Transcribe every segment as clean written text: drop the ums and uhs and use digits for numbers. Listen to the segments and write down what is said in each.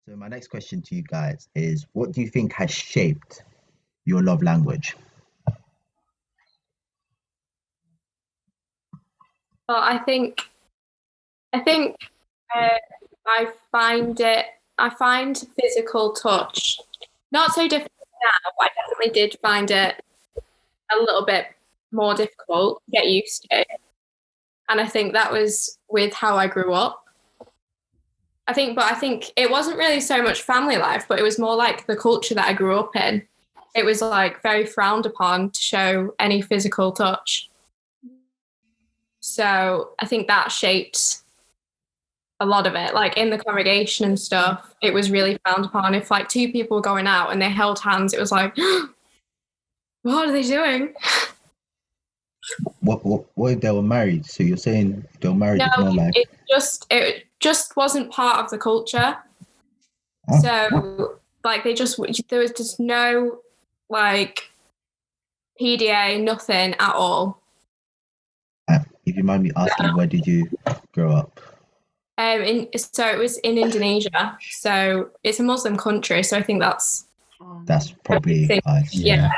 So my next question to you guys is, what do you think has shaped your love language? Well, I think uh, I I find physical touch not so difficult now, but I definitely did find it a little bit more difficult to get used to. And I think that was with how I grew up. I think it wasn't really so much family life, but it was more like the culture that I grew up in. It was like very frowned upon to show any physical touch. So I think that shaped a lot of it. Like in the congregation and stuff, it was really frowned upon. If like two people were going out and they held hands, it was like, what are they doing? What if they were married? So you're saying they were married, No, it's not like, it just wasn't part of the culture. oh, So like there was just no like PDA, nothing at all. if you mind me asking, where did you grow up? So it was in Indonesia. So it's a Muslim country. So I think That's probably thing. us. Yeah.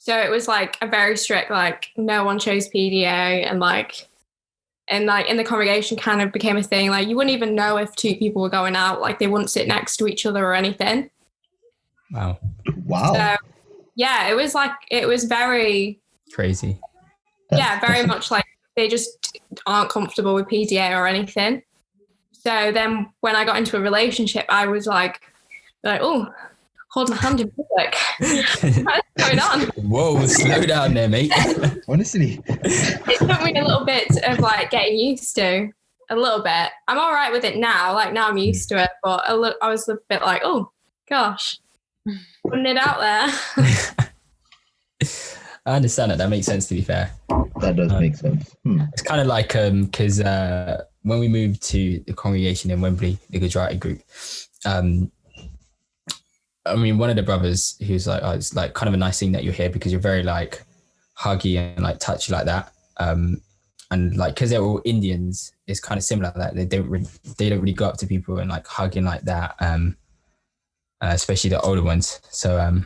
So it was like a very strict, like no one chose PDA, and like in the congregation kind of became a thing. Like you wouldn't even know if two people were going out. Like they wouldn't sit next to each other or anything. Wow. So yeah, it was very Crazy. very much like they just aren't comfortable with PDA or anything. So then when I got into a relationship, I was like, oh, hold my hand in public. What's going on? Whoa, slow down there, mate. Honestly, It took me a little bit of like getting used to. A little bit. I'm all right with it now. Like now I'm used to it, but I was a bit like, oh gosh, putting it out there. I understand that. That makes sense, to be fair. that does make sense. It's kind of like because when we moved to the congregation in Wembley, the Gujarati group, I mean, one of the brothers, he was like, oh, it's like kind of a nice thing that you're here because you're very like huggy and like touchy like that. And like, cause they're all Indians, it's kind of similar like that. They don't really go up to people and like hugging like that. Especially the older ones. So,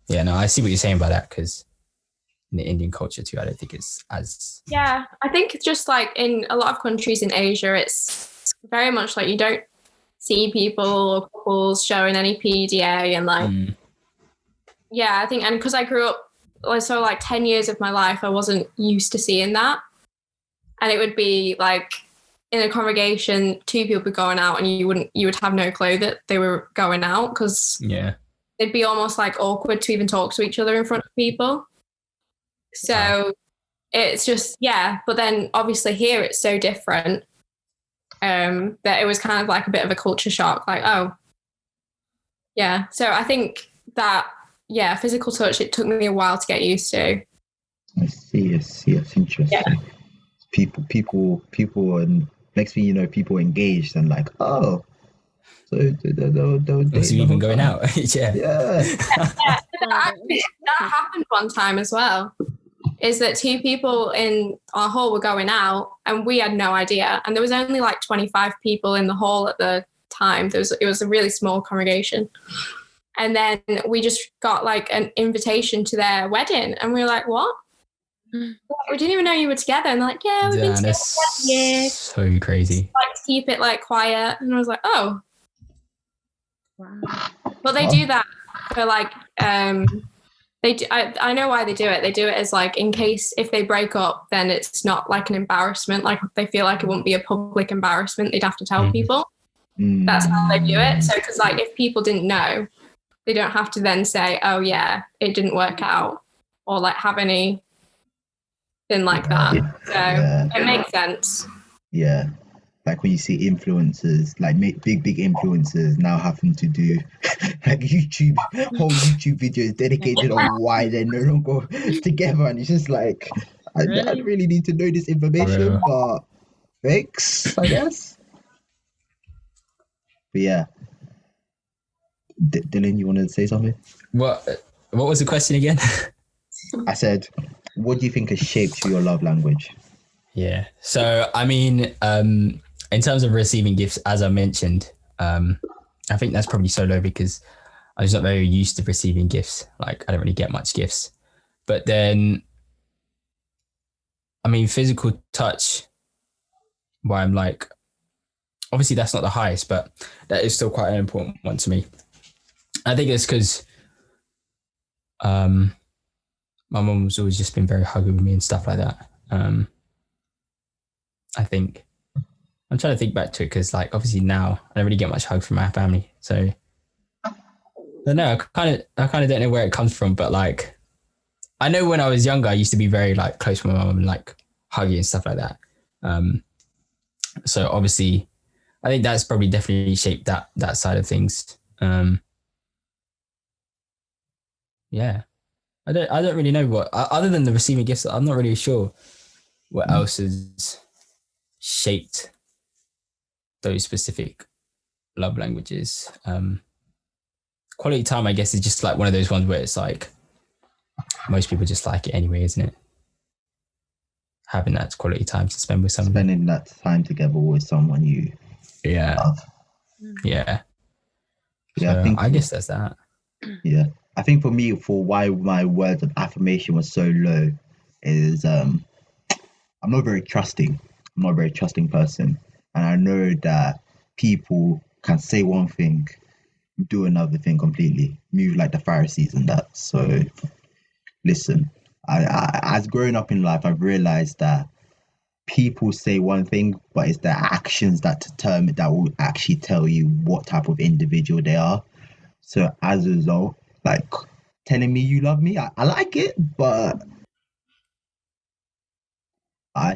yeah, no, I see what you're saying about that. Cause in the Indian culture too, I don't think it's as... Yeah, I think it's just like in a lot of countries in Asia, it's very much like you don't see people or couples showing any PDA and like, yeah, I think, and because I grew up, so like 10 years of my life, I wasn't used to seeing that. And it would be like in a congregation, two people going out and you would have no clue that they were going out because it'd be almost like awkward to even talk to each other in front of people. So it's just, but then obviously here it's so different that it was kind of like a bit of a culture shock, like, oh, yeah. So I think that, physical touch, it took me a while to get used to. I see. It's interesting. Yeah. People, and next thing you know, people engaged and like, oh, so they'll even going out. Yeah. That happened one time as well. Is that two people in our hall were going out and we had no idea. And there was only like 25 people in the hall at the time. It was a really small congregation. And then we just got like an invitation to their wedding. And we were like, what? We didn't even know you were together. And they're like, yeah, we've been together for years. So crazy. Like to keep it like quiet. And I was like, oh. Wow. But they do that for like, I know why they do it. They do it as like, in case if they break up, then it's not like an embarrassment. Like they feel like it wouldn't be a public embarrassment. They'd have to tell people. That's how they do it. So, because like if people didn't know, they don't have to then say, oh yeah, it didn't work out, or like have anything like that. So it makes sense. Yeah. Like when you see influencers, like big influencers now having to do like whole YouTube videos dedicated on why they're no longer together, and it's just like, I really need to know this information, but thanks, I guess. But yeah, Dylan, you wanted to say something? What was the question again? I said, what do you think has shaped your love language? Yeah. So I mean, in terms of receiving gifts, as I mentioned, I think that's probably so low because I was not very used to receiving gifts. Like I don't really get much gifts. But then, I mean, physical touch, where I'm like, obviously that's not the highest, but that is still quite an important one to me. I think it's because my mum's always just been very huggy with me and stuff like that. I think I'm trying to think back to it because, like, obviously now I don't really get much hug from my family. So, but no, I kind of don't know where it comes from. But like, I know when I was younger, I used to be very like close with my mum and like huggy and stuff like that. So obviously, I think that's probably definitely shaped that side of things. Yeah, I don't really know what other than the receiving gifts. I'm not really sure what else has shaped those specific love languages. Quality time, I guess, is just like one of those ones where it's like most people just like it anyway, isn't it? Having that quality time to spend with someone. Spending that time together with someone you love. Yeah. Yeah, So I guess that's that. Yeah, I think for me, for why my words of affirmation was so low, is I'm not very trusting. I'm not a very trusting person, and I know that people can say one thing, do another thing completely, move like the Pharisees and that. So, listen, as growing up in life, I've realized that people say one thing, but it's their actions that will actually tell you what type of individual they are. So as a result, like telling me you love me, I like it, but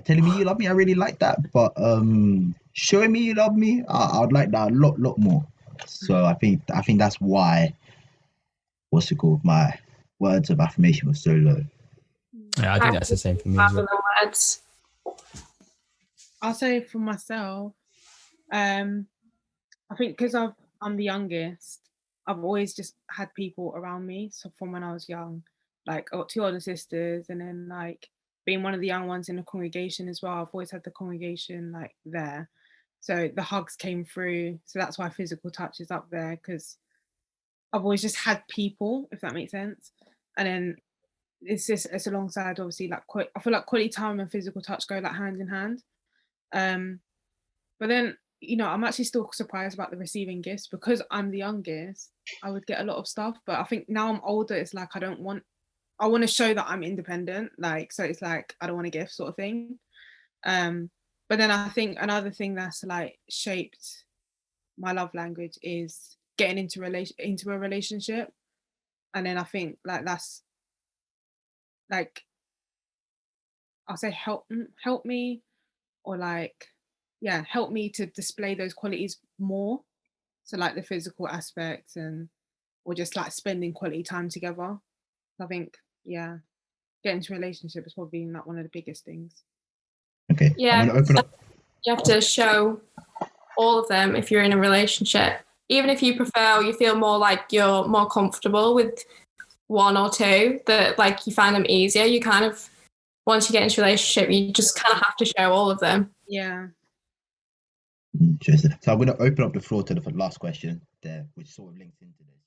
telling me you love me, I really like that. But showing me you love me, I'd like that a lot more. So I think that's why what's it called? My words of affirmation was so low. Yeah, I think that's the same for me as well. Words. I'll say for myself, I think because I'm the youngest, I've always just had people around me. So from when I was young, like I got two older sisters, and then like being one of the young ones in the congregation as well, I've always had the congregation like there. So the hugs came through. So that's why physical touch is up there, because I've always just had people, if that makes sense. And then it's alongside obviously like I feel like quality time and physical touch go like hand in hand. But then, I'm actually still surprised about the receiving gifts because I'm the youngest. I would get a lot of stuff, but I think now I'm older, it's like I want to show that I'm independent. Like, so it's like I don't want a gift sort of thing. But then I think another thing that's like shaped my love language is getting into a relationship, and then I think like that's like I'll say help me, or like help me to display those qualities more. So like the physical aspects or just like spending quality time together. I think getting into a relationship is probably like one of the biggest things. Okay. Yeah, I'm gonna open up. you have to show all of them if you're in a relationship. Even if you prefer, or you feel more like you're more comfortable with one or two, that like you find them easier. You kind of, once you get into a relationship, you just kind of have to show all of them. Yeah. Interesting. So I'm going to open up the floor to the last question there, which sort of links into this.